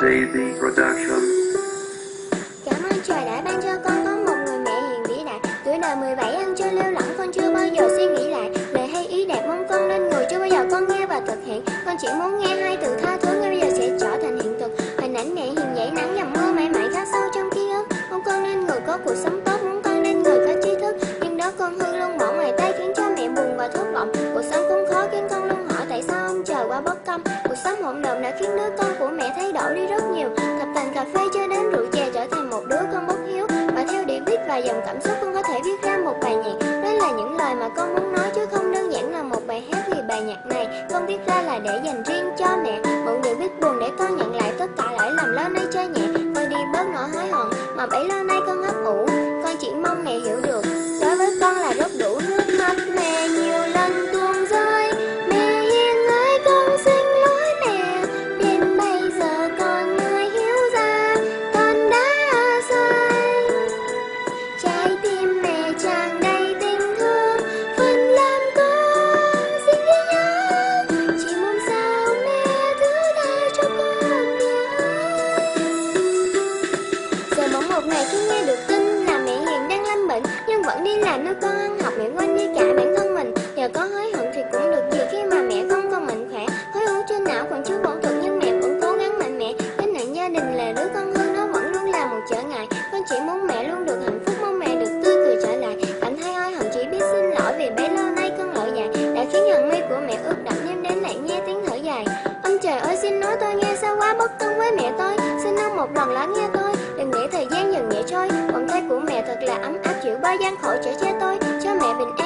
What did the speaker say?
Daisy Production. Cảm ơn trời đã ban cho con có một người mẹ hiền vĩ đại. Tuổi đời 17 ăn chơi lêu lỏng, con chưa bao giờ suy nghĩ lại. Lời hay ý đẹp mong con lên người, chưa bao giờ con nghe và thực hiện. Con chỉ muốn nghe hai từ tha thứ, ngay bây giờ sẽ trở thành hiện thực. Hình ảnh mẹ hiền dãy nắng dầm mưa mãi mãi khắc sâu trong ký ức. Mong con nên người có cuộc sống tốt, muốn con nên người có trí thức. Nhưng đó con hư luôn bỏ ngoài tay khiến cho mẹ buồn và thất vọng. Cuộc sống khốn khó khiến con luôn hỏi tại sao ông trời quá bất công. Cuộc sống hỗn độn đã khiến đứa con của mẹ thay đổi đi rất nhiều. Cặp tành cà phê cho đến rượu chè trở thành một đứa con bất hiếu. Và theo điệu viết và dòng cảm xúc, con có thể viết ra một bài nhạc. Đó là những lời mà con muốn nói chứ không đơn giản là một bài hát. Vì bài nhạc này con viết ra là để dành riêng cho mẹ. Mượn điệu viết buồn để con nhận lại tất cả lỗi lầm lâu nay chơi nhẹ. Quay đi bớt nỗi hối hận mà bấy lâu nay con ấp ủ. Con chỉ mong mẹ hiểu được, đối với con là rất đủ. Nước mắt mẹ nhiều lần tuôn rơi, mẹ hiền ơi con xin lỗi mẹ. Đến bây giờ con mới hiểu ra con đã sai. Trái tim mẹ tràn đầy tình thương, phần làm con xin ghi nhớ. Chỉ mong sao mẹ thứ tha cho con nhé. Giờ bỗng một ngày khi nghe được tin là mẹ hiền đang lâm bệnh, nhưng vẫn đi làm nuôi con ăn học, mẹ quên đi cả bản thân mình. Giờ có hối hận thì cũng được gì khi mà mẹ không còn mạnh khỏe. Khối u trên não còn chưa phẫu thuật nhưng mẹ vẫn cố gắng mạnh mẽ. Gánh nặng gia đình là đứa con hư, nó vẫn luôn là một trở ngại. Con chỉ muốn mẹ luôn được hạnh phúc, mong mẹ được tươi cười trở lại. Cảm thấy hối hận chỉ biết xin lỗi vì bấy lâu nay con lỡ dại đã khiến hàng mi của mẹ ướt đẫm, đêm đến lại nghe tiếng thở dài. Ông trời ơi xin nói tôi nghe sao quá bất công với mẹ tôi. Xin ông một lần lắng nghe tôi, đừng để thời gian dần nhẹ trôi. Vòng tay của mẹ thật là ấm áp, chịu bao gian khổ chở che tôi, cho mẹ bình an.